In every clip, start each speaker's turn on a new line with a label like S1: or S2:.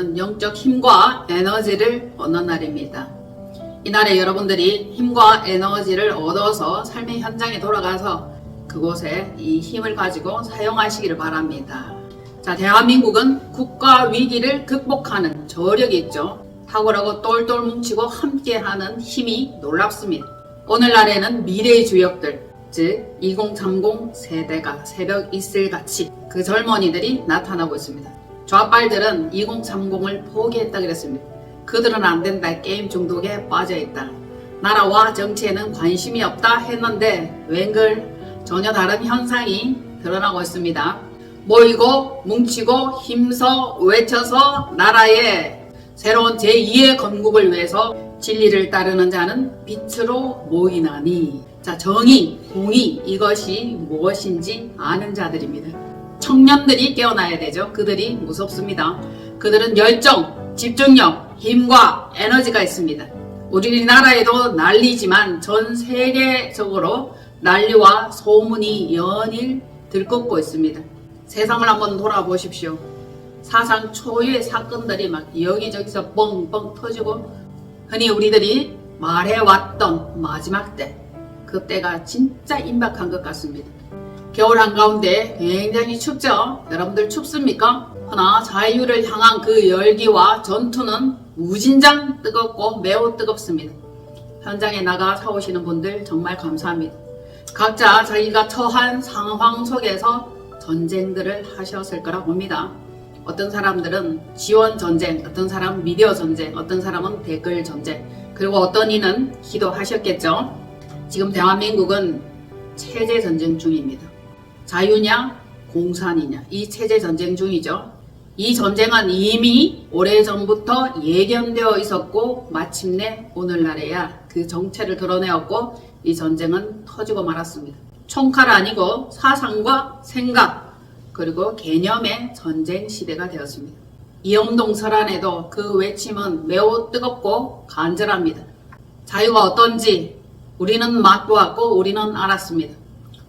S1: 오늘은 영적 힘과 에너지를 얻는 날입니다. 이날에 여러분들이 힘과 에너지를 얻어서 삶의 현장에 돌아가서 그곳에 이 힘을 가지고 사용하시기를 바랍니다. 자, 대한민국은 국가 위기를 극복하는 저력이 있죠. 탁월하고 똘똘 뭉치고 함께하는 힘이 놀랍습니다. 오늘날에는 미래의 주역들, 즉 2030 세대가 새벽 이슬같이 그 젊은이들이 나타나고 있습니다. 좌빨들은 2030을 포기했다 그랬습니다. 그들은 안된다, 게임 중독에 빠져있다, 나라와 정치에는 관심이 없다 했는데 웬걸 전혀 다른 현상이 드러나고 있습니다. 모이고 뭉치고 힘써 외쳐서 나라의 새로운 제2의 건국을 위해서 진리를 따르는 자는 빛으로 모이나니. 자, 정의, 공의, 이것이 무엇인지 아는 자들입니다. 청년들이 깨어나야 되죠. 그들이 무섭습니다. 그들은 열정, 집중력, 힘과 에너지가 있습니다. 우리나라에도 난리지만 전 세계적으로 난리와 소문이 연일 들끓고 있습니다. 세상을 한번 돌아보십시오. 사상 초유의 사건들이 막 여기저기서 뻥뻥 터지고, 흔히 우리들이 말해왔던 마지막 때, 그때가 진짜 임박한 것 같습니다. 겨울 한가운데 굉장히 춥죠? 여러분들 춥습니까? 그러나 자유를 향한 그 열기와 전투는 무진장 뜨겁고 매우 뜨겁습니다. 현장에 나가 싸우시는 분들 정말 감사합니다. 각자 자기가 처한 상황 속에서 전쟁들을 하셨을 거라 봅니다. 어떤 사람들은 지원 전쟁, 어떤 사람은 미디어 전쟁, 어떤 사람은 댓글 전쟁, 그리고 어떤 이는 기도하셨겠죠. 지금 대한민국은 체제 전쟁 중입니다. 자유냐 공산이냐, 이 체제 전쟁 중이죠. 이 전쟁은 이미 오래전부터 예견되어 있었고 마침내 오늘날에야 그 정체를 드러내었고 이 전쟁은 터지고 말았습니다. 총칼 아니고 사상과 생각 그리고 개념의 전쟁 시대가 되었습니다. 이영동 설안에도 그 외침은 매우 뜨겁고 간절합니다. 자유가 어떤지 우리는 맛보았고 우리는 알았습니다.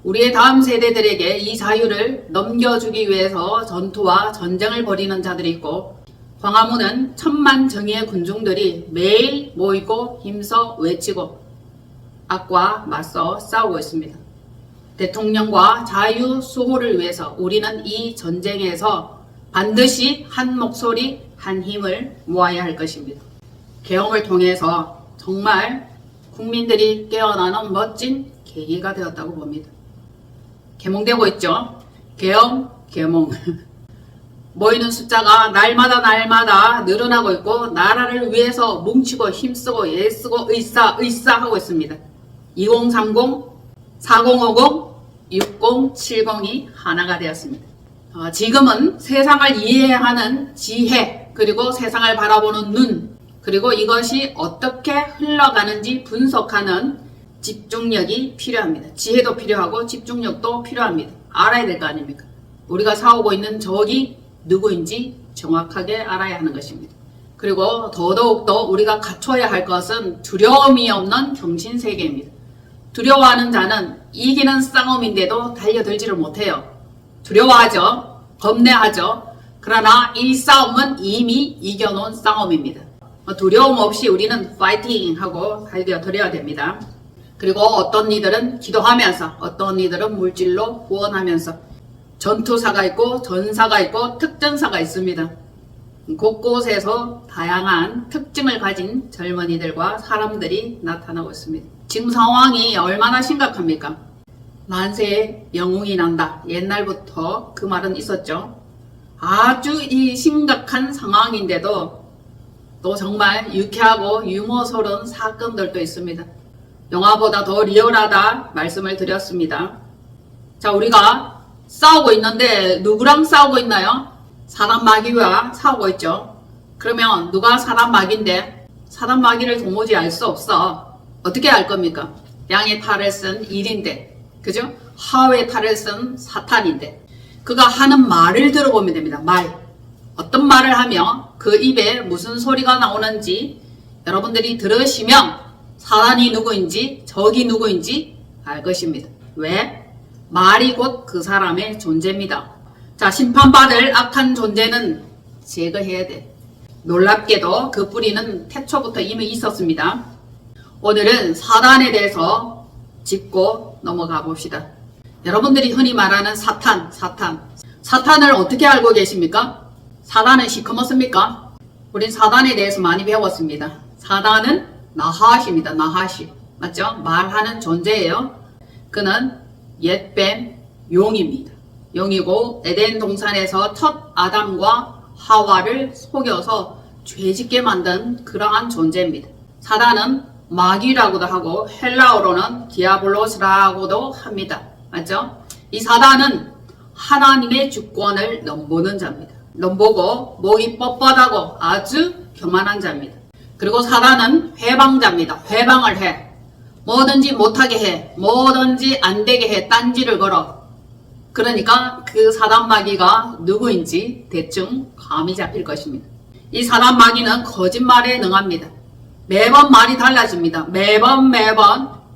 S1: 우리의 다음 세대들에게 이 자유를 넘겨주기 위해서 전투와 전쟁을 벌이는 자들이 있고, 광화문은 천만 정의의 군중들이 매일 모이고 힘써 외치고 악과 맞서 싸우고 있습니다. 대통령과 자유 수호를 위해서 우리는 이 전쟁에서 반드시 한 목소리 한 힘을 모아야 할 것입니다. 계엄을 통해서 정말 국민들이 깨어나는 멋진 계기가 되었다고 봅니다. 계몽되고 있죠. 계엄, 계몽. 모이는 숫자가 날마다 늘어나고 있고 나라를 위해서 뭉치고 힘쓰고 애쓰고 의사하고 있습니다. 2030, 4050, 6070이 하나가 되었습니다. 지금은 세상을 이해하는 지혜, 그리고 세상을 바라보는 눈, 그리고 이것이 어떻게 흘러가는지 분석하는 집중력이 필요합니다. 지혜도 필요하고 집중력도 필요합니다. 알아야 될 거 아닙니까? 우리가 싸우고 있는 적이 누구인지 정확하게 알아야 하는 것입니다. 그리고 더더욱더 우리가 갖춰야 할 것은 두려움이 없는 정신세계입니다. 두려워하는 자는 이기는 싸움인데도 달려들지를 못해요. 두려워하죠. 겁내하죠. 그러나 이 싸움은 이미 이겨놓은 싸움입니다. 두려움 없이 우리는 파이팅하고 달려들어야 됩니다. 그리고 어떤 이들은 기도하면서, 어떤 이들은 물질로 후원하면서, 전투사가 있고 전사가 있고 특전사가 있습니다. 곳곳에서 다양한 특징을 가진 젊은이들과 사람들이 나타나고 있습니다. 지금 상황이 얼마나 심각합니까? 만세의 영웅이 난다. 옛날부터 그 말은 있었죠. 아주 이 심각한 상황인데도 또 정말 유쾌하고 유머스러운 사건들도 있습니다. 영화보다 더 리얼하다 말씀을 드렸습니다. 자, 우리가 싸우고 있는데 누구랑 싸우고 있나요? 사단 마귀와 싸우고 있죠. 그러면 누가 사단 마귀인데 사단 마귀를 도무지 알 수 없어. 어떻게 알 겁니까? 양의 탈을 쓴 일인데, 그죠? 하의 탈을 쓴 사탄인데 그가 하는 말을 들어보면 됩니다. 말. 어떤 말을 하며 그 입에 무슨 소리가 나오는지 여러분들이 들으시면 사단이 누구인지 적이 누구인지 알 것입니다. 왜? 말이 곧 그 사람의 존재입니다. 자, 심판받을 악한 존재는 제거해야 돼. 놀랍게도 그 뿌리는 태초부터 이미 있었습니다. 오늘은 사단에 대해서 짚고 넘어가 봅시다. 여러분들이 흔히 말하는 사탄을 어떻게 알고 계십니까? 사단은 시커멓습니까? 우린 사단에 대해서 많이 배웠습니다. 사단은 나하시입니다. 나하시. 맞죠? 말하는 존재예요. 그는 옛뱀 용입니다. 용이고 에덴 동산에서 첫 아담과 하와를 속여서 죄짓게 만든 그러한 존재입니다. 사단은 마귀라고도 하고 헬라어로는 디아블로스라고도 합니다. 맞죠? 이 사단은 하나님의 주권을 넘보는 자입니다. 넘보고 목이 뻣뻣하고 아주 교만한 자입니다. 그리고 사단은 회방자입니다. 회방을 해. 뭐든지 못하게 해. 뭐든지 안되게 해. 딴지를 걸어. 그러니까 그 사단 마귀가 누구인지 대충 감이 잡힐 것입니다. 이 사단 마귀는 거짓말에 능합니다. 매번 말이 달라집니다. 매번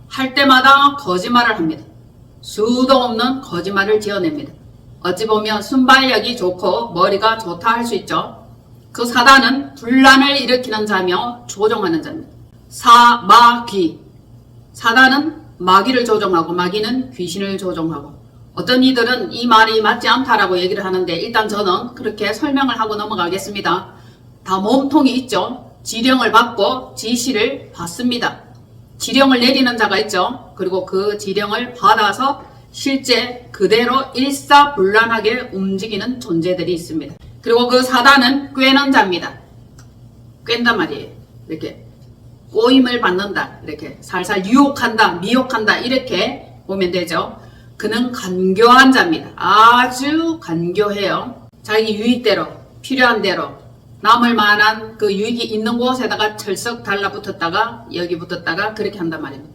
S1: 할 때마다 거짓말을 합니다. 수도 없는 거짓말을 지어냅니다. 어찌 보면 순발력이 좋고 머리가 좋다 할 수 있죠. 그 사단은 분란을 일으키는 자며 조종하는 자입니다. 사마귀. 사단은 마귀를 조종하고 마귀는 귀신을 조종하고, 어떤 이들은 이 말이 맞지 않다라고 얘기를 하는데 일단 저는 그렇게 설명을 하고 넘어가겠습니다. 다 몸통이 있죠. 지령을 받고 지시를 받습니다. 지령을 내리는 자가 있죠. 그리고 그 지령을 받아서 실제 그대로 일사불란하게 움직이는 존재들이 있습니다. 그리고 그 사단은 꿰는 자입니다. 꿰는단 말이에요. 이렇게 꼬임을 받는다. 이렇게 살살 유혹한다, 미혹한다, 이렇게 보면 되죠. 그는 간교한 자입니다. 아주 간교해요. 자기 유익대로, 필요한 대로, 남을 만한 그 유익이 있는 곳에다가 철썩 달라붙었다가 여기 붙었다가 그렇게 한단 말입니다.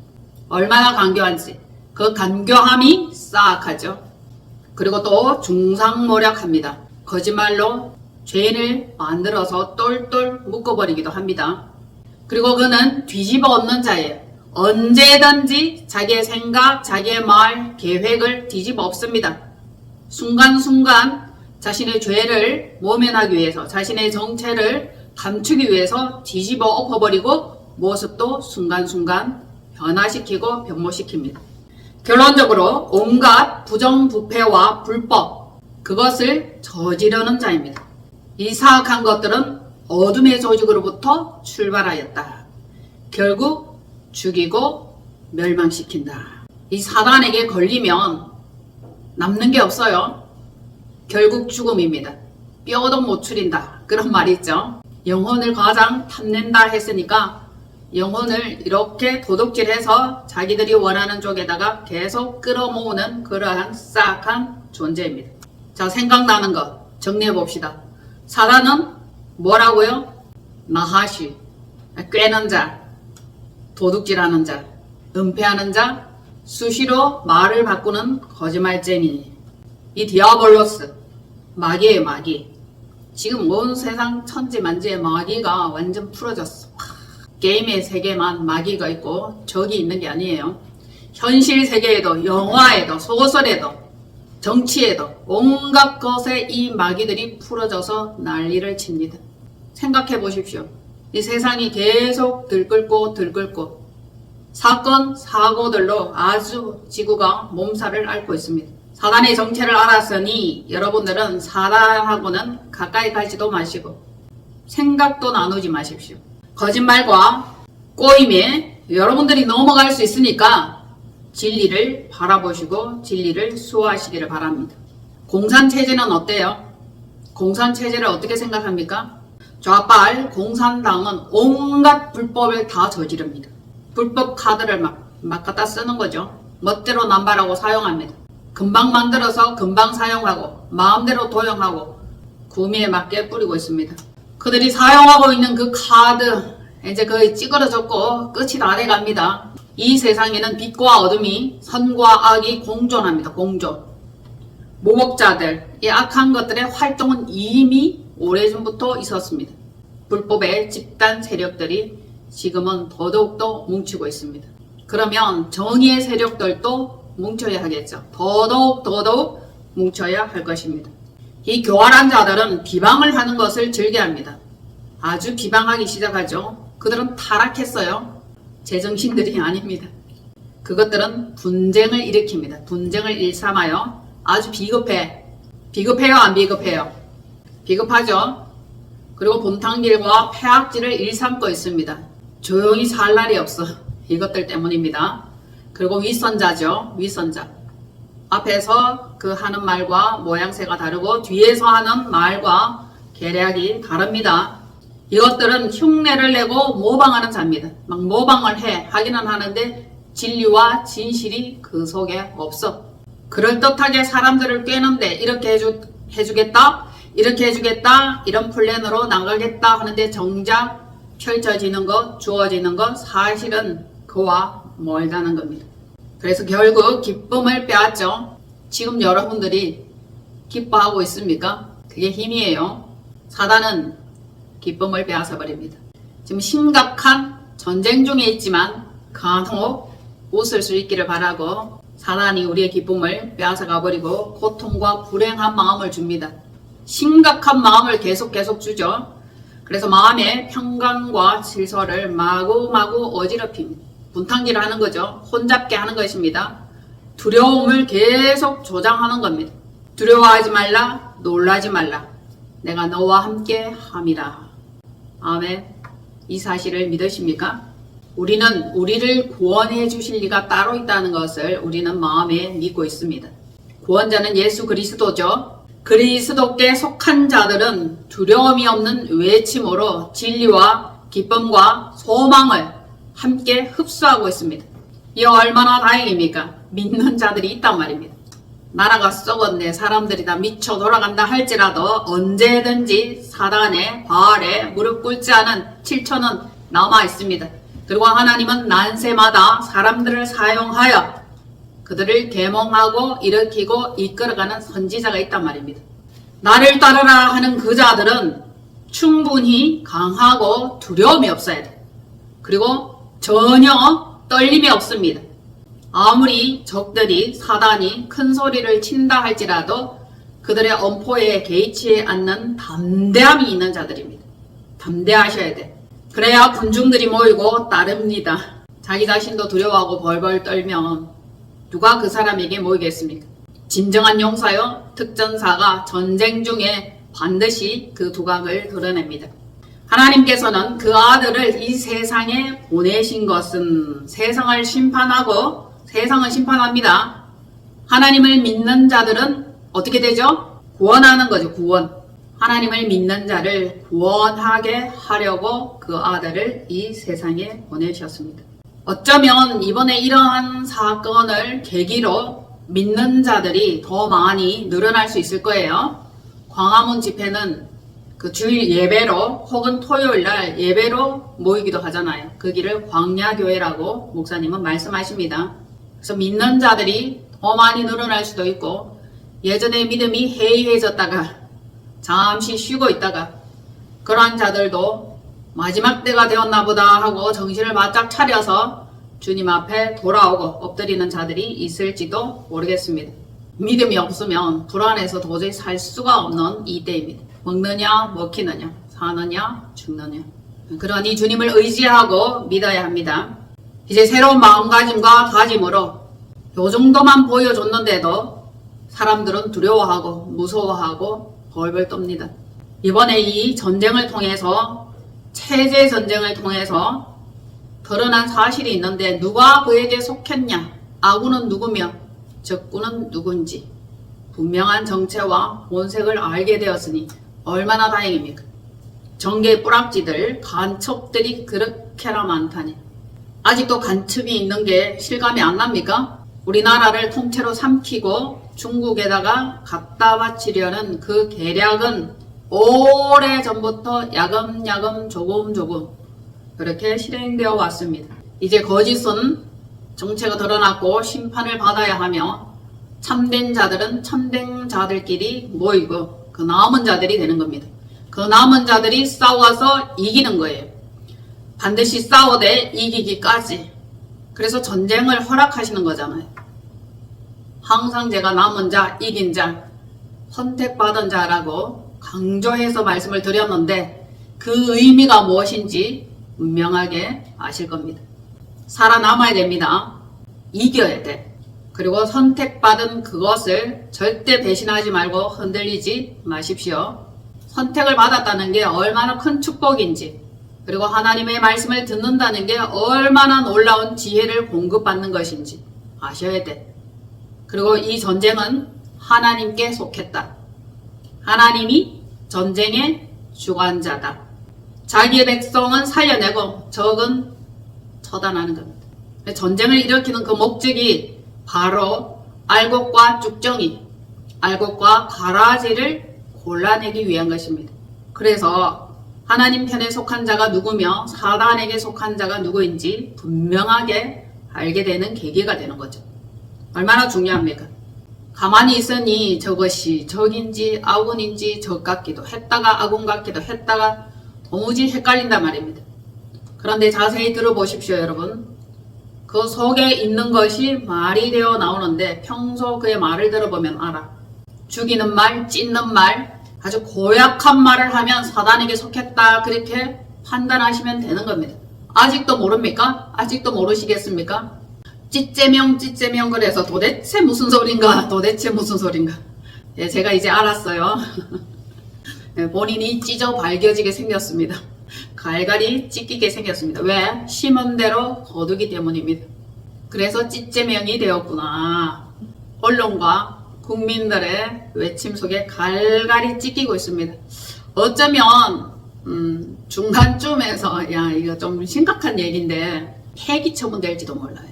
S1: 얼마나 간교한지. 그 간교함이 싸악하죠. 그리고 또 중상모략합니다. 거짓말로 죄인을 만들어서 똘똘 묶어버리기도 합니다. 그리고 그는 뒤집어 엎는 자예요. 언제든지 자기의 생각, 자기의 말, 계획을 뒤집어 엎습니다. 순간순간 자신의 죄를 모면하기 위해서, 자신의 정체를 감추기 위해서 뒤집어 엎어버리고 모습도 순간순간 변화시키고 변모시킵니다. 결론적으로 온갖 부정부패와 불법, 그것을 저지르는 자입니다. 이 사악한 것들은 어둠의 조직으로부터 출발하였다. 결국 죽이고 멸망시킨다. 이 사단에게 걸리면 남는 게 없어요. 결국 죽음입니다. 뼈도 못 추린다. 그런 말이 있죠. 영혼을 가장 탐낸다 했으니까 영혼을 이렇게 도둑질해서 자기들이 원하는 쪽에다가 계속 끌어모으는 그러한 싹한 존재입니다. 자, 생각나는 것 정리해 봅시다. 사단은 뭐라고요? 나하시, 꿰는 자, 도둑질하는 자, 은폐하는 자, 수시로 말을 바꾸는 거짓말쟁이. 이 디아볼로스, 마귀예요, 마귀. 지금 온 세상 천지만지의 마귀가 완전 풀어졌어. 게임의 세계만 마귀가 있고 적이 있는 게 아니에요. 현실 세계에도, 영화에도, 소설에도, 정치에도 온갖 것에 이 마귀들이 풀어져서 난리를 칩니다. 생각해 보십시오. 이 세상이 계속 들끓고 사건, 사고들로 아주 지구가 몸살을 앓고 있습니다. 사단의 정체를 알았으니 여러분들은 사단하고는 가까이 가지도 마시고 생각도 나누지 마십시오. 거짓말과 꼬임에 여러분들이 넘어갈 수 있으니까 진리를 바라보시고 진리를 수호하시기를 바랍니다. 공산체제는 어때요? 공산체제를 어떻게 생각합니까? 좌빨 공산당은 온갖 불법을 다 저지릅니다. 불법 카드를 막 갖다 쓰는 거죠. 멋대로 남발하고 사용합니다. 금방 만들어서 금방 사용하고 마음대로 도용하고 구미에 맞게 뿌리고 있습니다. 그들이 사용하고 있는 그 카드 이제 거의 찌그러졌고 끝이 다 돼갑니다. 이 세상에는 빛과 어둠이, 선과 악이 공존합니다. 공존. 모독자들, 이 악한 것들의 활동은 이미 오래전부터 있었습니다. 불법의 집단 세력들이 지금은 더더욱더 뭉치고 있습니다. 그러면 정의의 세력들도 뭉쳐야 하겠죠. 더더욱 뭉쳐야 할 것입니다. 이 교활한 자들은 비방을 하는 것을 즐겨합니다. 아주 비방하기 시작하죠. 그들은 타락했어요. 제정신들이 아닙니다. 그것들은 분쟁을 일으킵니다. 분쟁을 일삼아요. 아주 비겁해. 비겁해요, 안 비겁해요? 비겁하죠. 그리고 본탕길과 폐악질을 일삼고 있습니다. 조용히 살 날이 없어. 이것들 때문입니다. 그리고 윗선자죠. 윗선자. 앞에서 그 하는 말과 모양새가 다르고 뒤에서 하는 말과 계략이 다릅니다. 이것들은 흉내를 내고 모방하는 자입니다. 막 모방을 하기는 하는데 진리와 진실이 그 속에 없어. 그럴듯하게 사람들을 꿰는데 이렇게 해주겠다, 이렇게 해주겠다, 이런 플랜으로 나가겠다 하는데 정작 펼쳐지는 것, 주어지는 것 사실은 그와 멀다는 겁니다. 그래서 결국 기쁨을 빼앗죠. 지금 여러분들이 기뻐하고 있습니까? 그게 힘이에요. 사단은 기쁨을 빼앗아 버립니다. 지금 심각한 전쟁 중에 있지만 간혹 웃을 수 있기를 바라고 사단이 우리의 기쁨을 빼앗아 가버리고 고통과 불행한 마음을 줍니다. 심각한 마음을 계속 주죠. 그래서 마음의 평강과 질서를 마구마구 어지럽힙니다. 분탕질을 하는 거죠. 혼잡게 하는 것입니다. 두려움을 계속 조장하는 겁니다. 두려워하지 말라, 놀라지 말라. 내가 너와 함께 함이라. 아멘. 이 사실을 믿으십니까? 우리는 우리를 구원해 주실 리가 따로 있다는 것을 우리는 마음에 믿고 있습니다. 구원자는 예수 그리스도죠. 그리스도께 속한 자들은 두려움이 없는 외침으로 진리와 기쁨과 소망을 함께 흡수하고 있습니다. 이 얼마나 다행입니까? 믿는 자들이 있단 말입니다. 나라가 썩었네, 사람들이 다 미쳐 돌아간다 할지라도 언제든지 사단의 과활에 무릎 꿇지 않은 7천은 남아 있습니다. 그리고 하나님은 난세마다 사람들을 사용하여 그들을 계몽하고 일으키고 이끌어가는 선지자가 있단 말입니다. 나를 따르라 하는 그 자들은 충분히 강하고 두려움이 없어야 돼. 그리고 전혀 떨림이 없습니다. 아무리 적들이 사단이 큰 소리를 친다 할지라도 그들의 엄포에 개의치 않는 담대함이 있는 자들입니다. 담대하셔야 돼. 그래야 군중들이 모이고 따릅니다. 자기 자신도 두려워하고 벌벌 떨면 누가 그 사람에게 모이겠습니까? 진정한 용사요, 특전사가 전쟁 중에 반드시 그 두각을 드러냅니다. 하나님께서는 그 아들을 이 세상에 보내신 것은 세상을 심판하고 세상을 심판합니다. 하나님을 믿는 자들은 어떻게 되죠? 구원하는 거죠. 구원. 하나님을 믿는 자를 구원하게 하려고 그 아들을 이 세상에 보내셨습니다. 어쩌면 이번에 이러한 사건을 계기로 믿는 자들이 더 많이 늘어날 수 있을 거예요. 광화문 집회는 그 주일 예배로 혹은 토요일 날 예배로 모이기도 하잖아요. 그 길을 광야교회라고 목사님은 말씀하십니다. 그래서 믿는 자들이 더 많이 늘어날 수도 있고 예전에 믿음이 해이해졌다가 잠시 쉬고 있다가 그러한 자들도 마지막 때가 되었나 보다 하고 정신을 바짝 차려서 주님 앞에 돌아오고 엎드리는 자들이 있을지도 모르겠습니다. 믿음이 없으면 불안해서 도저히 살 수가 없는 이 때입니다. 먹느냐 먹히느냐 사느냐 죽느냐. 그러니 주님을 의지하고 믿어야 합니다. 이제 새로운 마음가짐과 다짐으로 요 정도만 보여줬는데도 사람들은 두려워하고 무서워하고 벌벌 떱니다. 이번에 이 전쟁을 통해서 체제 전쟁을 통해서 드러난 사실이 있는데 누가 그에게 속했냐, 아군은 누구며 적군은 누군지 분명한 정체와 본색을 알게 되었으니 얼마나 다행입니까? 정계의 뿌락지들, 간첩들이 그렇게나 많다니. 아직도 간첩이 있는 게 실감이 안 납니까? 우리나라를 통째로 삼키고 중국에다가 갖다 바치려는 그 계략은 오래전부터 야금야금 조금 그렇게 실행되어 왔습니다. 이제 거짓은 정체가 드러났고 심판을 받아야 하며 참된 자들은 참된 자들끼리 모이고 그 남은 자들이 되는 겁니다. 그 남은 자들이 싸워서 이기는 거예요. 반드시 싸워대 이기기까지. 그래서 전쟁을 허락하시는 거잖아요. 항상 제가 남은 자, 이긴 자, 선택받은 자라고 강조해서 말씀을 드렸는데 그 의미가 무엇인지 분명하게 아실 겁니다. 살아남아야 됩니다. 이겨야 돼. 그리고 선택받은 그것을 절대 배신하지 말고 흔들리지 마십시오. 선택을 받았다는 게 얼마나 큰 축복인지, 그리고 하나님의 말씀을 듣는다는 게 얼마나 놀라운 지혜를 공급받는 것인지 아셔야 돼. 그리고 이 전쟁은 하나님께 속했다. 하나님이 전쟁의 주관자다. 자기의 백성은 살려내고 적은 처단하는 겁니다. 전쟁을 일으키는 그 목적이 바로 알곡과 쭉정이, 알곡과 가라지를 골라내기 위한 것입니다. 그래서 하나님 편에 속한 자가 누구며 사단에게 속한 자가 누구인지 분명하게 알게 되는 계기가 되는 거죠. 얼마나 중요합니까? 가만히 있으니 저것이 적인지 아군인지 적 같기도 했다가 아군 같기도 했다가 도무지 헷갈린단 말입니다. 그런데 자세히 들어보십시오, 여러분. 그 속에 있는 것이 말이 되어 나오는데 평소 그의 말을 들어보면 알아. 죽이는 말, 찢는 말, 아주 고약한 말을 하면 사단에게 속했다, 그렇게 판단하시면 되는 겁니다. 아직도 모릅니까? 아직도 모르시겠습니까? 찢제명 그래서 도대체 무슨 소린가, 도대체 무슨 소린가. 예, 제가 이제 알았어요. 본인이 찢어 발겨지게 생겼습니다. 갈갈이 찢기게 생겼습니다. 왜? 심은 대로 거두기 때문입니다. 그래서 찢제명이 되었구나. 언론과 국민들의 외침 속에 갈갈이 찢기고 있습니다. 어쩌면 중간쯤에서 야 이거 좀 심각한 얘기인데 폐기 처분될지도 몰라요.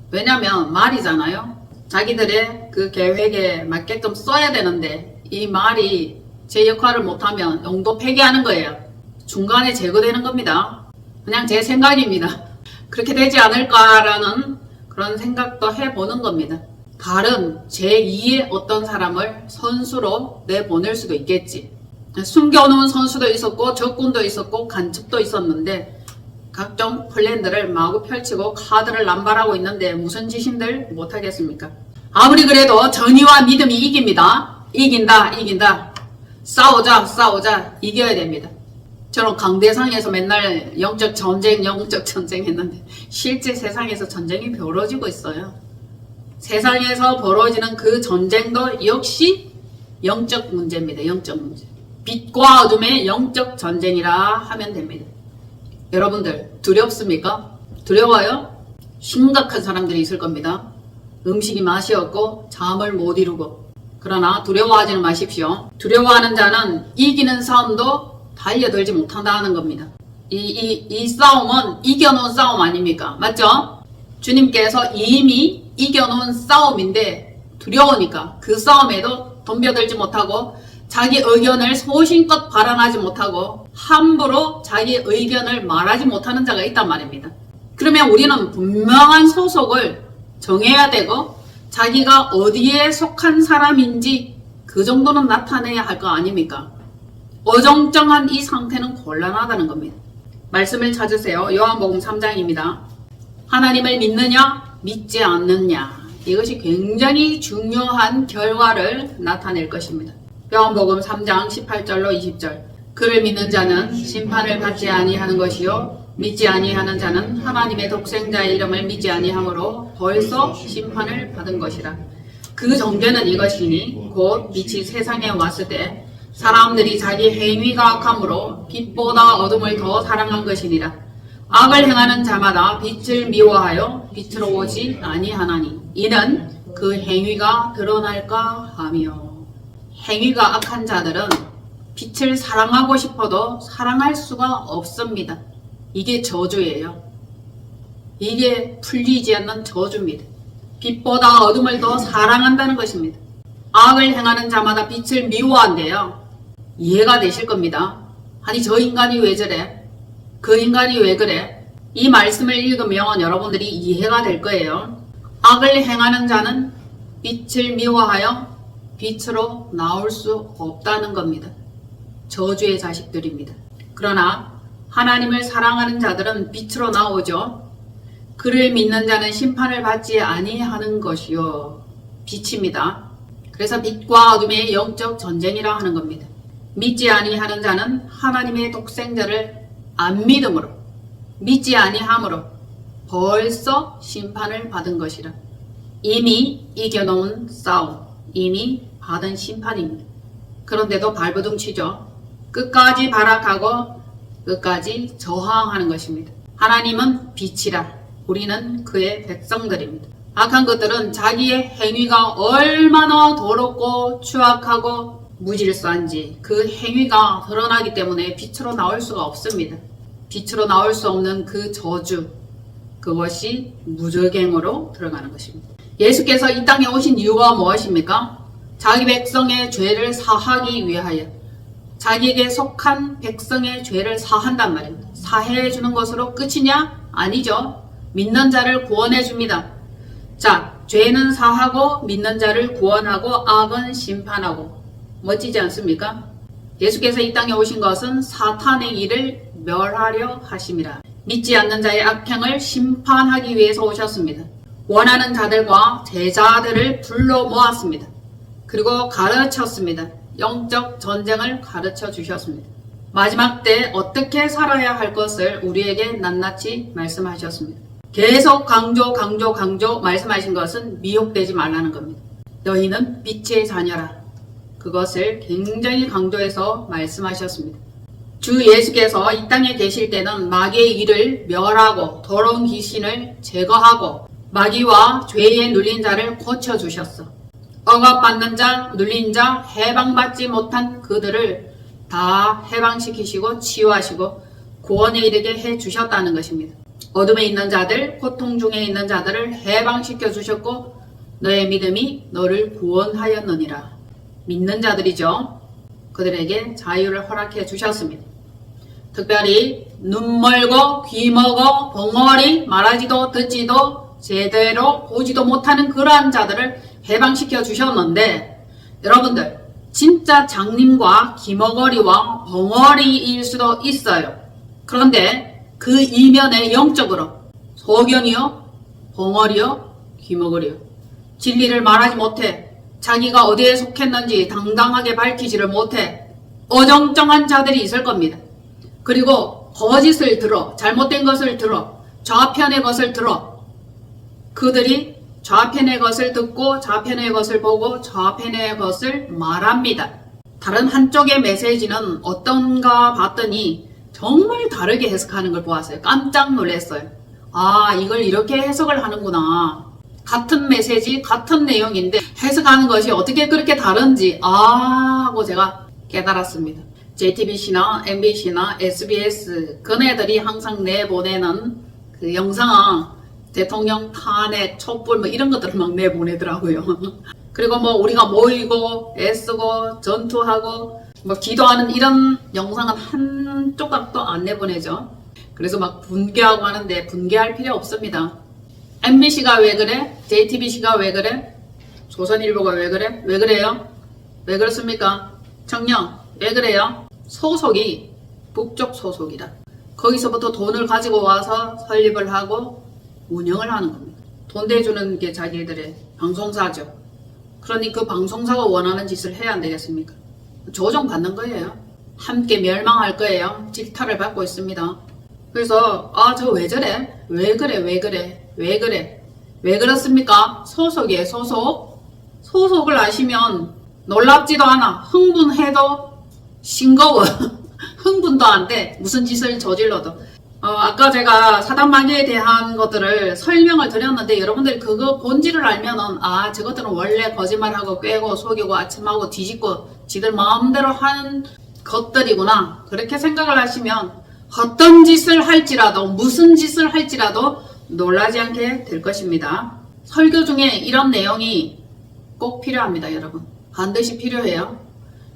S1: 왜냐면 말이잖아요. 자기들의 그 계획에 맞게끔 써야 되는데 이 말이 제 역할을 못하면 용도 폐기하는 거예요. 중간에 제거되는 겁니다. 그냥 제 생각입니다. 그렇게 되지 않을까라는 그런 생각도 해보는 겁니다. 다른 제2의 어떤 사람을 선수로 내보낼 수도 있겠지. 숨겨놓은 선수도 있었고 적군도 있었고 간첩도 있었는데 각종 플랜들을 마구 펼치고 카드를 남발하고 있는데 무슨 짓인들 못하겠습니까? 아무리 그래도 정의와 믿음이 이깁니다. 이긴다. 싸우자. 이겨야 됩니다. 저는 강대상에서 맨날 영적 전쟁 했는데 실제 세상에서 전쟁이 벌어지고 있어요. 세상에서 벌어지는 그 전쟁도 역시 영적 문제입니다. 영적 문제. 빛과 어둠의 영적 전쟁이라 하면 됩니다. 여러분들 두렵습니까? 두려워요? 심각한 사람들이 있을 겁니다. 음식이 맛이 없고 잠을 못 이루고. 그러나 두려워하지는 마십시오. 두려워하는 자는 이기는 싸움도 달려들지 못한다는 겁니다. 이 싸움은 이겨놓은 싸움 아닙니까? 맞죠? 주님께서 이미 이겨놓은 싸움인데 두려우니까 그 싸움에도 덤벼들지 못하고 자기 의견을 소신껏 발언하지 못하고 함부로 자기 의견을 말하지 못하는 자가 있단 말입니다. 그러면 우리는 분명한 소속을 정해야 되고 자기가 어디에 속한 사람인지 그 정도는 나타내야 할 거 아닙니까? 어정쩡한 이 상태는 곤란하다는 겁니다. 말씀을 찾으세요. 요한복음 3장입니다. 하나님을 믿느냐 믿지 않느냐, 이것이 굉장히 중요한 결과를 나타낼 것입니다. 요한복음 3장 18절로 20절. 그를 믿는 자는 심판을 받지 아니하는 것이요 믿지 아니하는 자는 하나님의 독생자의 이름을 믿지 아니하므로 벌써 심판을 받은 것이라. 그 정죄는 이것이니 곧 빛이 세상에 왔을 때 사람들이 자기 행위가 악함으로 빛보다 어둠을 더 사랑한 것이니라. 악을 행하는 자마다 빛을 미워하여 빛으로 오지 아니하나니 이는 그 행위가 드러날까 하며. 행위가 악한 자들은 빛을 사랑하고 싶어도 사랑할 수가 없습니다. 이게 저주예요. 이게 풀리지 않는 저주입니다. 빛보다 어둠을 더 사랑한다는 것입니다. 악을 행하는 자마다 빛을 미워한대요. 이해가 되실 겁니다. 아니 저 인간이 왜 저래? 그 인간이 왜 그래? 이 말씀을 읽으면 여러분들이 이해가 될 거예요. 악을 행하는 자는 빛을 미워하여 빛으로 나올 수 없다는 겁니다. 저주의 자식들입니다. 그러나 하나님을 사랑하는 자들은 빛으로 나오죠. 그를 믿는 자는 심판을 받지 아니하는 것이요 빛입니다. 그래서 빛과 어둠의 영적 전쟁이라 하는 겁니다. 믿지 아니하는 자는 하나님의 독생자를 안 믿음으로, 믿지 아니함으로 벌써 심판을 받은 것이라. 이미 이겨놓은 싸움, 이미 받은 심판입니다. 그런데도 발버둥치죠. 끝까지 발악하고 끝까지 저항하는 것입니다. 하나님은 빛이라, 우리는 그의 백성들입니다. 악한 것들은 자기의 행위가 얼마나 더럽고 추악하고 무질서한지 그 행위가 드러나기 때문에 빛으로 나올 수가 없습니다. 빛으로 나올 수 없는 그 저주, 그것이 무적행으로 들어가는 것입니다. 예수께서 이 땅에 오신 이유가 무엇입니까? 자기 백성의 죄를 사하기 위하여, 자기에게 속한 백성의 죄를 사한단 말입니다. 사해 주는 것으로 끝이냐? 아니죠. 믿는 자를 구원해 줍니다. 자, 죄는 사하고 믿는 자를 구원하고 악은 심판하고, 멋지지 않습니까? 예수께서 이 땅에 오신 것은 사탄의 일을 멸하려 하심이라. 믿지 않는 자의 악행을 심판하기 위해서 오셨습니다. 원하는 자들과 제자들을 불러 모았습니다. 그리고 가르쳤습니다. 영적 전쟁을 가르쳐 주셨습니다. 마지막 때 어떻게 살아야 할 것을 우리에게 낱낱이 말씀하셨습니다. 계속 강조 말씀하신 것은 미혹되지 말라는 겁니다. 너희는 빛의 자녀라. 그것을 굉장히 강조해서 말씀하셨습니다. 주 예수께서 이 땅에 계실 때는 마귀의 일을 멸하고 더러운 귀신을 제거하고 마귀와 죄에 눌린 자를 고쳐주셨어. 억압받는 자, 눌린 자, 해방받지 못한 그들을 다 해방시키시고 치유하시고 구원에 이르게 해주셨다는 것입니다. 어둠에 있는 자들, 고통 중에 있는 자들을 해방시켜 주셨고 너의 믿음이 너를 구원하였느니라. 믿는 자들이죠. 그들에게 자유를 허락해 주셨습니다. 특별히 눈 멀고 귀 먹어 벙어리 말하지도 듣지도 제대로 보지도 못하는 그러한 자들을 해방시켜 주셨는데, 여러분들 진짜 장님과 귀머거리와 벙어리일 수도 있어요. 그런데 그 이면에 영적으로 소견이요, 벙어리요, 귀머거리요, 진리를 말하지 못해 자기가 어디에 속했는지 당당하게 밝히지를 못해 어정쩡한 자들이 있을 겁니다. 그리고 거짓을 들어, 잘못된 것을 들어, 좌편의 것을 들어, 그들이 좌편의 것을 듣고 좌편의 것을 보고 좌편의 것을 말합니다. 다른 한쪽의 메시지는 어떤가 봤더니 정말 다르게 해석하는 걸 보았어요. 깜짝 놀랐어요. 아, 이걸 이렇게 해석을 하는구나. 같은 메시지, 같은 내용인데 해석하는 것이 어떻게 그렇게 다른지 하고 제가 깨달았습니다. JTBC나 MBC나 SBS 그네들이 항상 내보내는 그 영상, 대통령 탄핵, 촛불 뭐 이런 것들을 막 내보내더라고요. 그리고 뭐 우리가 모이고 애쓰고 전투하고 뭐 기도하는 이런 영상은 한 조각도 안 내보내죠. 그래서 막 분개하고 하는데 분개할 필요 없습니다. MBC가 왜 그래? JTBC가 왜 그래? 조선일보가 왜 그래? 왜 그래요? 왜 그렇습니까? 청년 왜 그래요? 소속이 북쪽 소속이라. 거기서부터 돈을 가지고 와서 설립을 하고 운영을 하는 겁니다. 돈 대주는 게 자기들의 방송사죠. 그러니 그 방송사가 원하는 짓을 해야 안 되겠습니까? 조정받는 거예요. 함께 멸망할 거예요. 질타를 받고 있습니다. 그래서 저 왜 저래? 왜 그래? 왜 그래? 왜 그래? 왜 그렇습니까? 소속이에요. 소속. 소속을 아시면 놀랍지도 않아. 흥분해도 싱거워. 흥분도 안 돼. 무슨 짓을 저질러도. 아까 제가 사단마귀에 대한 것들을 설명을 드렸는데 여러분들이 그거 본질을 알면은 저것들은 원래 거짓말하고 꿰고 속이고 아침하고 뒤집고 지들 마음대로 하는 것들이구나. 그렇게 생각을 하시면 어떤 짓을 할지라도 무슨 짓을 할지라도 놀라지 않게 될 것입니다. 설교 중에 이런 내용이 꼭 필요합니다. 여러분 반드시 필요해요.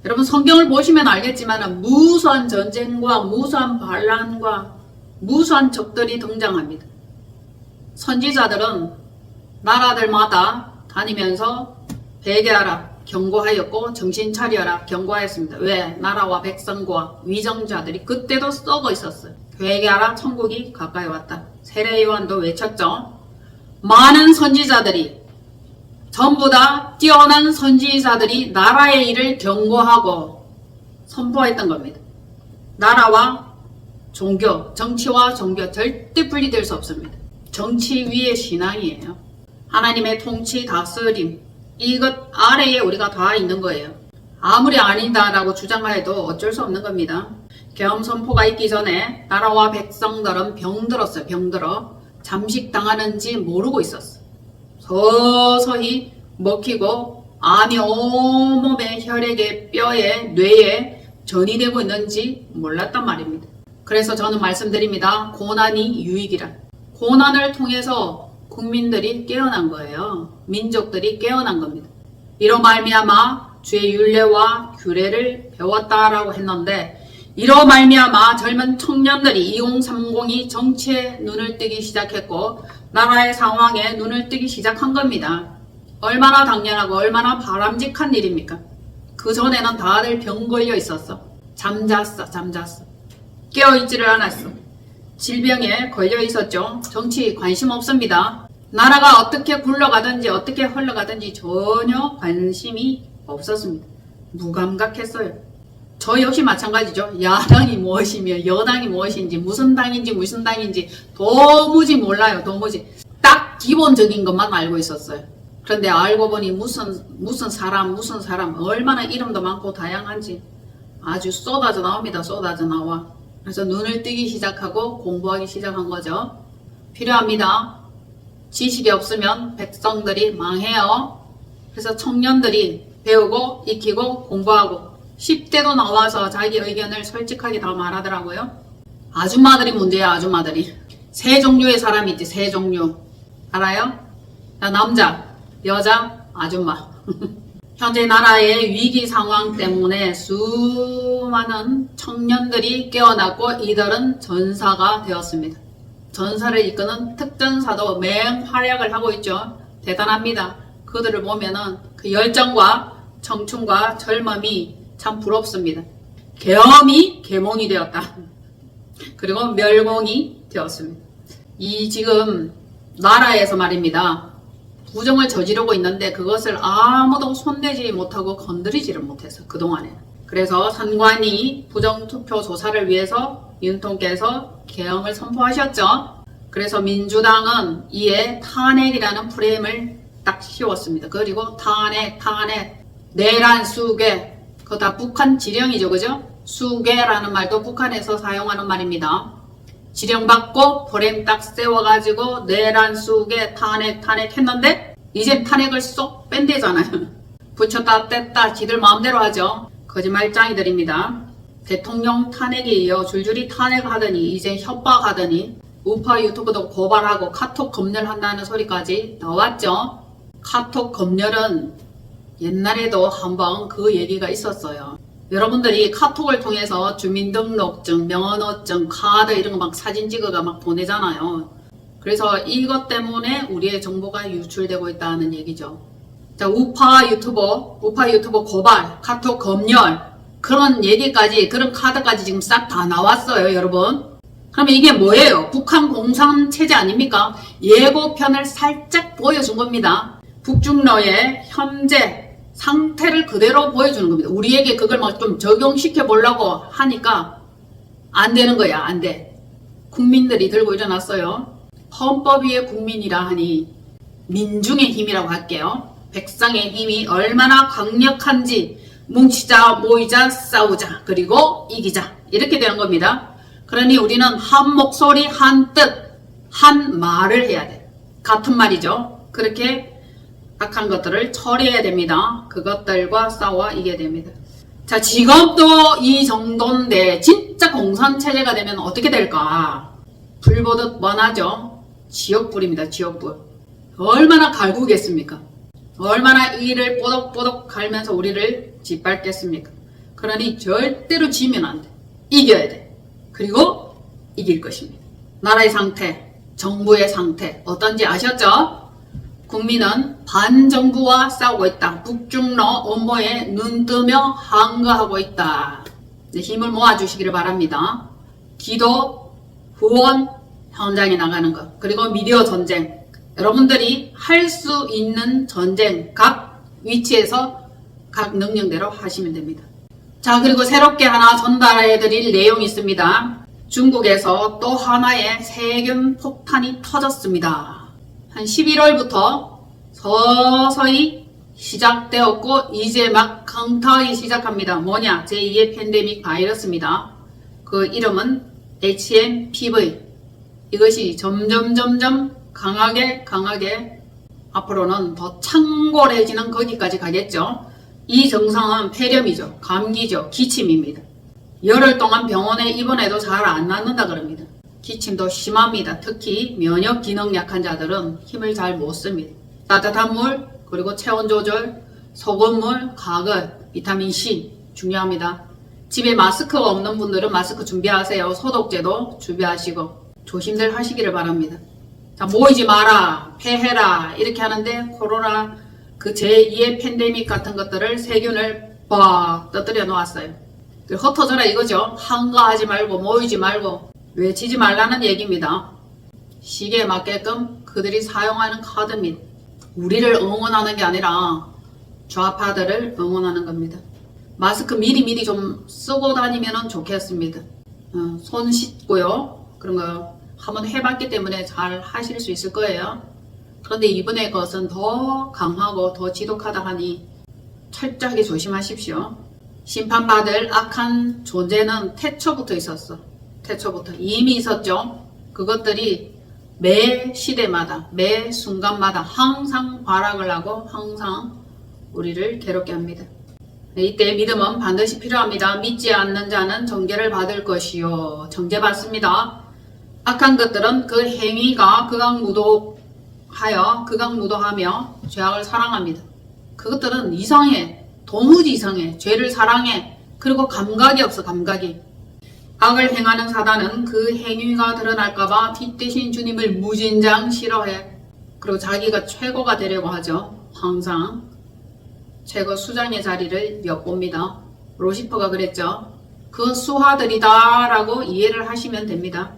S1: 여러분 성경을 보시면 알겠지만 무수한 전쟁과 무수한 반란과 무수한 적들이 등장합니다. 선지자들은 나라들마다 다니면서 회개하라 경고하였고 정신 차려라 경고하였습니다. 왜? 나라와 백성과 위정자들이 그때도 썩어 있었어요. 회개하라 천국이 가까이 왔다. 세례요한도 외쳤죠. 많은 선지자들이 전부 다 뛰어난 선지자들이 나라의 일을 경고하고 선포했던 겁니다. 나라와 종교, 정치와 종교 절대 분리될 수 없습니다. 정치 위의 신앙이에요. 하나님의 통치, 다스림, 이것 아래에 우리가 다 있는 거예요. 아무리 아니다라고 주장해도 어쩔 수 없는 겁니다. 계엄 선포가 있기 전에 나라와 백성들은 병들었어요. 병들어. 잠식당하는지 모르고 있었어. 서서히 먹히고 암이 온몸에 혈액에 뼈에 뇌에 전이되고 있는지 몰랐단 말입니다. 그래서 저는 말씀드립니다. 고난이 유익이라. 고난을 통해서 국민들이 깨어난 거예요. 민족들이 깨어난 겁니다. 이로 말미암아 주의 율례와 규례를 배웠다라고 했는데 이로 말미암아 젊은 청년들이 2030이 정치에 눈을 뜨기 시작했고 나라의 상황에 눈을 뜨기 시작한 겁니다. 얼마나 당연하고 얼마나 바람직한 일입니까? 그 전에는 다들 병 걸려 있었어. 잠잤어. 깨어있지를 않았어. 질병에 걸려 있었죠. 정치 관심 없습니다. 나라가 어떻게 굴러가든지 어떻게 흘러가든지 전혀 관심이 없었습니다. 무감각했어요. 저 역시 마찬가지죠. 야당이 무엇이며 여당이 무엇인지 무슨 당인지 도무지 몰라요. 도무지. 딱 기본적인 것만 알고 있었어요. 그런데 알고 보니 무슨 사람 얼마나 이름도 많고 다양한지 아주 쏟아져 나옵니다. 쏟아져 나와. 그래서 눈을 뜨기 시작하고 공부하기 시작한 거죠. 필요합니다. 지식이 없으면 백성들이 망해요. 그래서 청년들이 배우고 익히고 공부하고 10대도 나와서 자기 의견을 솔직하게 다 말하더라고요. 아줌마들이 문제야. 아줌마들이. 세 종류의 사람이 있지. 세 종류. 알아요? 남자, 여자, 아줌마. 현재 나라의 위기 상황 때문에 수많은 청년들이 깨어났고 이들은 전사가 되었습니다. 전사를 이끄는 특전사도 맹활약을 하고 있죠. 대단합니다. 그들을 보면은 그 열정과 청춘과 젊음이 참 부럽습니다. 계엄이 계몽이 되었다. 그리고 멸공이 되었습니다. 이 지금 나라에서 말입니다. 부정을 저지르고 있는데 그것을 아무도 손대지 못하고 건드리지를 못해서 그동안에. 그래서 선관위 부정투표 조사를 위해서 윤통께서 계엄을 선포하셨죠. 그래서 민주당은 이에 탄핵이라는 프레임을 딱 씌웠습니다. 그리고 탄핵, 내란, 수괴, 그거 다 북한 지령이죠. 그죠? 수괴라는 말도 북한에서 사용하는 말입니다. 지령받고 프레임 딱 세워가지고 내란, 수괴, 탄핵 했는데 이제 탄핵을 쏙 뺀대잖아요. 붙였다 뗐다 지들 마음대로 하죠. 거짓말짱이들입니다. 대통령 탄핵에 이어 줄줄이 탄핵하더니 이제 협박하더니 우파 유튜브도 고발하고 카톡 검열한다는 소리까지 나왔죠. 카톡 검열은 옛날에도 한번 그 얘기가 있었어요. 여러분들이 카톡을 통해서 주민등록증, 명언어증, 카드 이런 거 막 사진 찍어가 막 보내잖아요. 그래서 이것 때문에 우리의 정보가 유출되고 있다는 얘기죠. 자, 우파 유튜버 고발, 카톡 검열 그런 얘기까지 그런 카드까지 지금 싹 다 나왔어요, 여러분. 그러면 이게 뭐예요? 북한 공산체제 아닙니까? 예고편을 살짝 보여준 겁니다. 북중러의 현재 상태를 그대로 보여주는 겁니다. 우리에게 그걸 막 좀 적용시켜 보려고 하니까 안 되는 거야. 안 돼. 국민들이 들고 일어났어요. 헌법 위의 국민이라 하니 민중의 힘이라고 할게요. 백성의 힘이 얼마나 강력한지 뭉치자, 모이자, 싸우자, 그리고 이기자 이렇게 되는 겁니다. 그러니 우리는 한 목소리, 한 뜻, 한 말을 해야 돼. 같은 말이죠. 그렇게 악한 것들을 처리해야 됩니다. 그것들과 싸워 이겨야 됩니다. 자, 지금도 이 정도인데 진짜 공산체제가 되면 어떻게 될까? 불 보듯 뻔하죠. 지옥불입니다. 지옥불. 얼마나 갈구겠습니까? 얼마나 이를 뽀독뽀독 갈면서 우리를 짓밟겠습니까? 그러니 절대로 지면 안 돼. 이겨야 돼. 그리고 이길 것입니다. 나라의 상태, 정부의 상태 어떤지 아셨죠? 국민은 반정부와 싸우고 있다. 북중러 업무에 눈뜨며 항거하고 있다. 힘을 모아주시기를 바랍니다. 기도, 후원, 현장에 나가는 것, 그리고 미디어 전쟁. 여러분들이 할 수 있는 전쟁 각 위치에서 각 능력대로 하시면 됩니다. 자, 그리고 새롭게 하나 전달해 드릴 내용이 있습니다. 중국에서 또 하나의 세균 폭탄이 터졌습니다. 한 11월부터 서서히 시작되었고 이제 막 강타하기 시작합니다. 뭐냐? 제2의 팬데믹 바이러스입니다. 그 이름은 HMPV. 이것이 점점 강하게 앞으로는 더 창궐해지는 거기까지 가겠죠. 이 증상은 폐렴이죠. 감기죠. 기침입니다. 열흘 동안 병원에 입원해도 잘 안 낫는다 그럽니다. 기침도 심합니다. 특히 면역 기능 약한 자들은 힘을 잘 못 씁니다. 따뜻한 물, 그리고 체온 조절, 소금물, 가글, 비타민C 중요합니다. 집에 마스크가 없는 분들은 마스크 준비하세요. 소독제도 준비하시고 조심들 하시기를 바랍니다. 자, 모이지 마라, 폐해라 이렇게 하는데 코로나 그 제2의 팬데믹 같은 것들을 세균을 빡 떠들여 놓았어요. 흩어져라 이거죠. 한가하지 말고 모이지 말고 외치지 말라는 얘기입니다. 시기에 맞게끔 그들이 사용하는 카드입니다. 우리를 응원하는 게 아니라 좌파들을 응원하는 겁니다. 마스크 미리 좀 쓰고 다니면 좋겠습니다. 손 씻고요. 그런 거 한번 해봤기 때문에 잘 하실 수 있을 거예요. 그런데 이번에 것은 더 강하고 더 지독하다 하니 철저하게 조심하십시오. 심판받을 악한 존재는 태초부터 있었어. 태초부터 이미 있었죠. 그것들이 매 시대마다 매 순간마다 항상 발악을 하고 항상 우리를 괴롭게 합니다. 이때 믿음은 반드시 필요합니다. 믿지 않는 자는 정죄를 받을 것이요. 정죄받습니다. 악한 것들은 그 행위가 극악무도하며 죄악을 사랑합니다. 그것들은 이상해. 도무지 이상해. 죄를 사랑해. 그리고 감각이 없어. 감각이. 악을 행하는 사단은 그 행위가 드러날까봐 빛 대신 주님을 무진장 싫어해. 그리고 자기가 최고가 되려고 하죠. 항상 최고 수장의 자리를 엿봅니다. 로시퍼가 그랬죠. 그 수하들이다 라고 이해를 하시면 됩니다.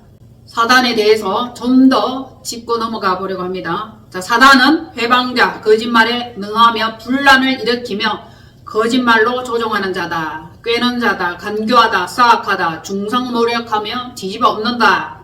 S1: 사단에 대해서 좀 더 짚고 넘어가 보려고 합니다. 자, 사단은 회방자, 거짓말에 능하며 분란을 일으키며 거짓말로 조종하는 자다. 꿰는 자다. 간교하다. 사악하다. 중상모략하며 뒤집어 엎는다.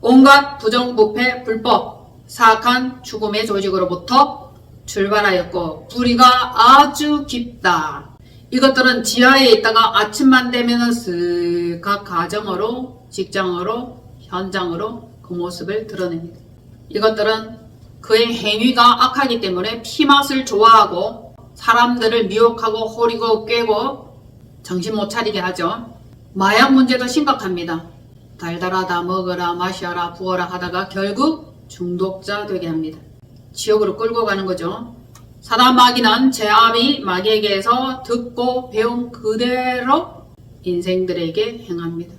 S1: 온갖 부정부패, 불법, 사악한 죽음의 조직으로부터 출발하였고 뿌리가 아주 깊다. 이것들은 지하에 있다가 아침만 되면 쓱 각 가정으로, 직장으로, 현장으로 그 모습을 드러냅니다. 이것들은 그의 행위가 악하기 때문에 피맛을 좋아하고 사람들을 미혹하고 호리고 꿰고 정신 못 차리게 하죠. 마약 문제도 심각합니다. 달달하다 먹어라 마셔라 부어라 하다가 결국 중독자 되게 합니다. 지옥으로 끌고 가는 거죠. 사단 마귀는 제아비 마귀에게서 듣고 배운 그대로 인생들에게 행합니다.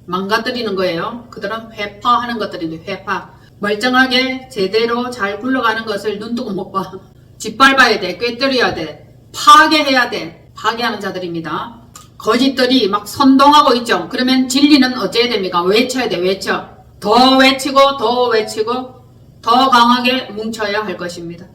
S1: 망가뜨리는 거예요. 그들은 회파하는 것들인데 회파. 멀쩡하게 제대로 잘 굴러가는 것을 눈뜨고 못 봐. 짓밟아야 돼. 꿰뚫어야 돼. 파괴해야 돼. 파괴하는 자들입니다. 거짓들이 막 선동하고 있죠. 그러면 진리는 어째야 됩니까? 외쳐야 돼. 외쳐. 더 외치고 더 강하게 뭉쳐야 할 것입니다.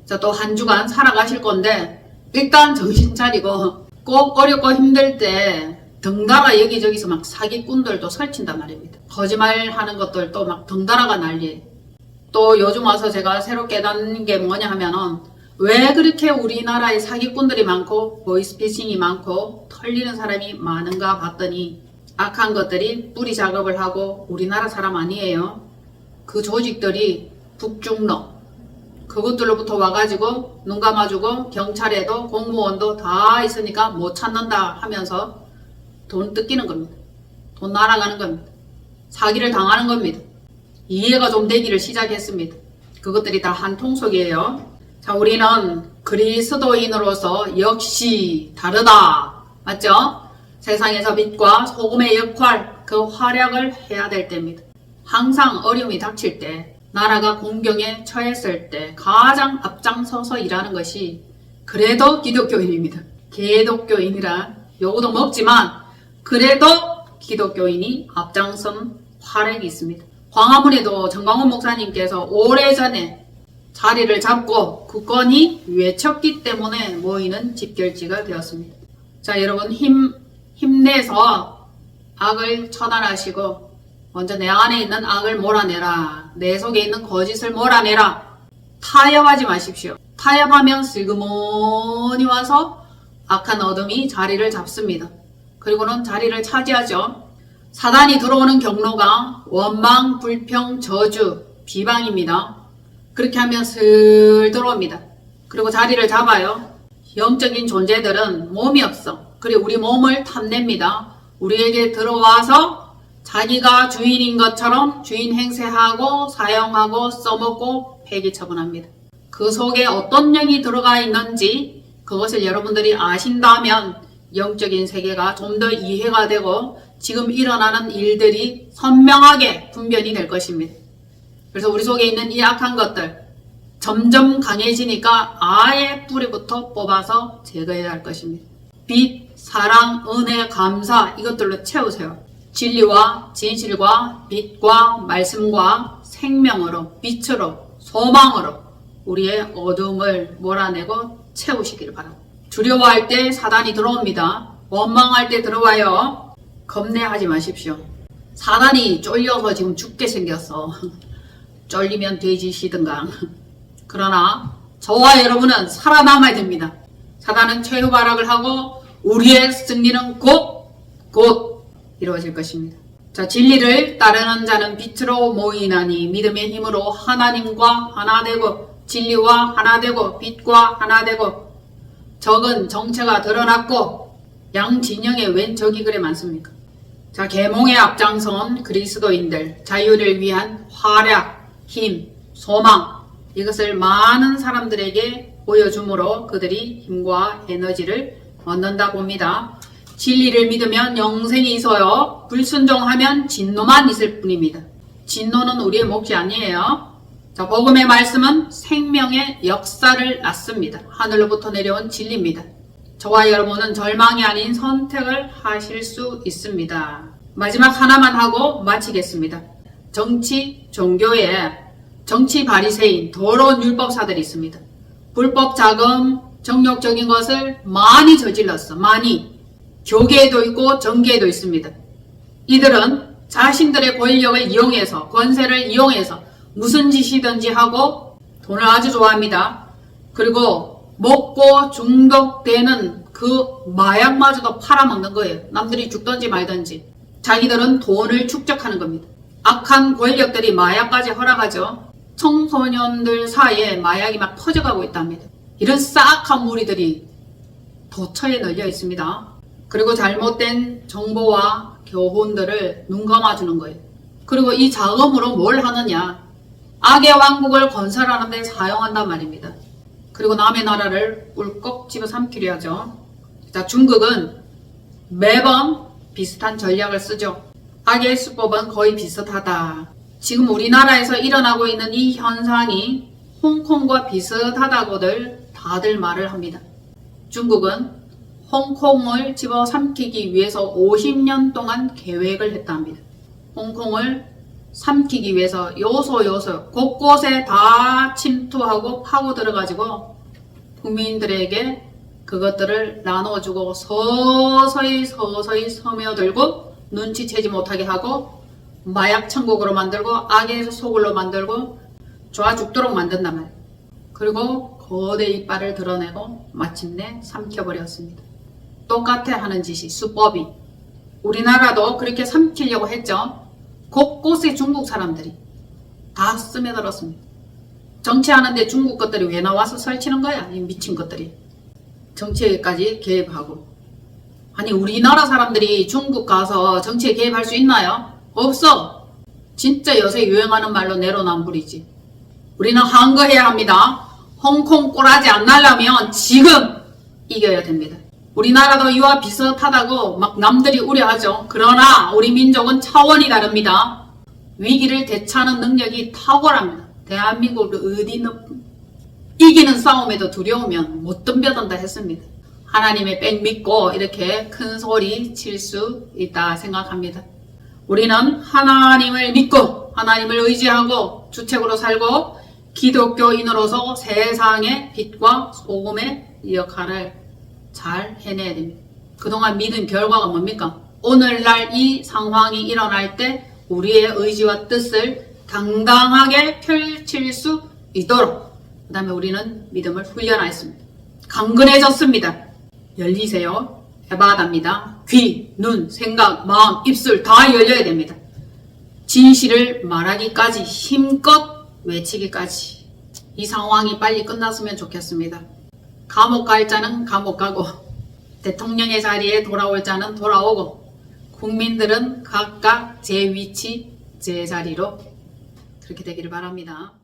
S1: 자, 또 한 주간 살아가실 건데 일단 정신 차리고 꼭 어렵고 힘들 때 덩달아 여기저기서 막 사기꾼들도 설친단 말입니다. 거짓말하는 것들도 막 덩달아가 난리예요. 또 요즘 와서 제가 새로 깨닫는 게 뭐냐 하면은 왜 그렇게 우리나라에 사기꾼들이 많고 보이스피싱이 많고 털리는 사람이 많은가 봤더니 악한 것들이 뿌리 작업을 하고 우리나라 사람 아니에요. 그 조직들이 북중러 그것들로부터 와가지고 눈 감아주고 경찰에도 공무원도 다 있으니까 못 찾는다 하면서 돈 뜯기는 겁니다. 돈 날아가는 겁니다. 사기를 당하는 겁니다. 이해가 좀 되기를 시작했습니다. 그것들이 다 한 통속이에요. 자, 우리는 그리스도인으로서 역시 다르다. 맞죠? 세상에서 빛과 소금의 역할, 그 활약을 해야 될 때입니다. 항상 어려움이 닥칠 때, 나라가 공경에 처했을 때 가장 앞장서서 일하는 것이 그래도 기독교인입니다. 개독교인이라 요거도 먹지만 그래도 기독교인이 앞장선 활약이 있습니다. 광화문에도 정광훈 목사님께서 오래전에 자리를 잡고 굳건히 외쳤기 때문에 모이는 집결지가 되었습니다. 자, 여러분 힘 힘내서 악을 처단하시고 먼저 내 안에 있는 악을 몰아내라. 내 속에 있는 거짓을 몰아내라. 타협하지 마십시오. 타협하면 슬그머니 와서 악한 어둠이 자리를 잡습니다. 그리고는 자리를 차지하죠. 사단이 들어오는 경로가 원망, 불평, 저주, 비방입니다. 그렇게 하면 슬 들어옵니다. 그리고 자리를 잡아요. 영적인 존재들은 몸이 없어. 그리고 우리 몸을 탐냅니다. 우리에게 들어와서 자기가 주인인 것처럼 주인 행세하고 사용하고 써먹고 폐기 처분합니다. 그 속에 어떤 영이 들어가 있는지 그것을 여러분들이 아신다면 영적인 세계가 좀 더 이해가 되고 지금 일어나는 일들이 선명하게 분별이 될 것입니다. 그래서 우리 속에 있는 이 악한 것들 점점 강해지니까 아예 뿌리부터 뽑아서 제거해야 할 것입니다. 빛, 사랑, 은혜, 감사 이것들로 채우세요. 진리와 진실과 빛과 말씀과 생명으로 빛으로 소망으로 우리의 어둠을 몰아내고 채우시길 바랍니다. 두려워할 때 사단이 들어옵니다. 원망할 때 들어와요. 겁내하지 마십시오. 사단이 쫄려서 지금 죽게 생겼어. 쫄리면 돼지시든가. 그러나 저와 여러분은 살아남아야 됩니다. 사단은 최후발악을 하고 우리의 승리는 곧 이루어질 것입니다. 자, 진리를 따르는 자는 빛으로 모이나니 믿음의 힘으로 하나님과 하나 되고 진리와 하나 되고 빛과 하나 되고 적은 정체가 드러났고 양 진영에 웬 적이 그래 많습니까? 자, 계몽의 앞장선 그리스도인들 자유를 위한 활약, 힘, 소망 이것을 많은 사람들에게 보여주므로 그들이 힘과 에너지를 얻는다 봅니다. 진리를 믿으면 영생이 있어요. 불순종하면 진노만 있을 뿐입니다. 진노는 우리의 몫이 아니에요. 자, 복음의 말씀은 생명의 역사를 낳습니다. 하늘로부터 내려온 진리입니다. 저와 여러분은 절망이 아닌 선택을 하실 수 있습니다. 마지막 하나만 하고 마치겠습니다. 정치, 종교에 정치 바리새인, 더러운 율법사들이 있습니다. 불법 자금, 정욕적인 것을 많이 저질렀어. 많이. 교계에도 있고 정계에도 있습니다. 이들은 자신들의 권력을 이용해서 권세를 이용해서 무슨 짓이든지 하고 돈을 아주 좋아합니다. 그리고 먹고 중독되는 그 마약마저도 팔아먹는 거예요. 남들이 죽든지 말든지. 자기들은 돈을 축적하는 겁니다. 악한 권력들이 마약까지 허락하죠. 청소년들 사이에 마약이 막 퍼져가고 있답니다. 이런 싹한 무리들이 도처에 널려 있습니다. 그리고 잘못된 정보와 교훈들을 눈 감아주는 거예요. 그리고 이 자금으로 뭘 하느냐? 악의 왕국을 건설하는 데 사용한단 말입니다. 그리고 남의 나라를 꿀꺽 집어삼키려 하죠. 자, 중국은 매번 비슷한 전략을 쓰죠. 악의 수법은 거의 비슷하다. 지금 우리나라에서 일어나고 있는 이 현상이 홍콩과 비슷하다고들 다들 말을 합니다. 중국은 홍콩을 집어삼키기 위해서 50년 동안 계획을 했답니다. 홍콩을 삼키기 위해서 요소 곳곳에 다 침투하고 파고 들어가지고 국민들에게 그것들을 나눠주고 서서히 스며들고 눈치채지 못하게 하고 마약 천국으로 만들고 악의 소굴로 만들고 좋아 죽도록 만든단 말이에요. 그리고 거대 이빨을 드러내고 마침내 삼켜버렸습니다. 똑같아 하는 짓이 수법이. 우리나라도 그렇게 삼키려고 했죠. 곳곳에 중국 사람들이 다 스며들었습니다. 정치하는데 중국 것들이 왜 나와서 설치는 거야? 이 미친 것들이. 정치에까지 개입하고. 아니 우리나라 사람들이 중국 가서 정치에 개입할 수 있나요? 없어. 진짜 요새 유행하는 말로 내로남불이지. 우리는 한거해야 합니다. 홍콩 꼬라지 안 날려면 지금 이겨야 됩니다. 우리나라도 이와 비슷하다고 막 남들이 우려하죠. 그러나 우리 민족은 차원이 다릅니다. 위기를 대처하는 능력이 탁월합니다. 대한민국 어디는 이기는 싸움에도 두려우면 못 덤벼든다 했습니다. 하나님의 백 믿고 이렇게 큰 소리 칠 수 있다 생각합니다. 우리는 하나님을 믿고 하나님을 의지하고 주책으로 살고 기독교인으로서 세상의 빛과 소금의 역할을 잘 해내야 됩니다. 그동안 믿은 결과가 뭡니까? 오늘날 이 상황이 일어날 때 우리의 의지와 뜻을 당당하게 펼칠 수 있도록 그 다음에 우리는 믿음을 훈련하였습니다. 강건해졌습니다. 열리세요. 해바답니다. 귀, 눈, 생각, 마음, 입술 다 열려야 됩니다. 진실을 말하기까지 힘껏 외치기까지 이 상황이 빨리 끝났으면 좋겠습니다. 감옥 갈 자는 감옥 가고 대통령의 자리에 돌아올 자는 돌아오고 국민들은 각각 제 위치, 제 자리로 그렇게 되기를 바랍니다.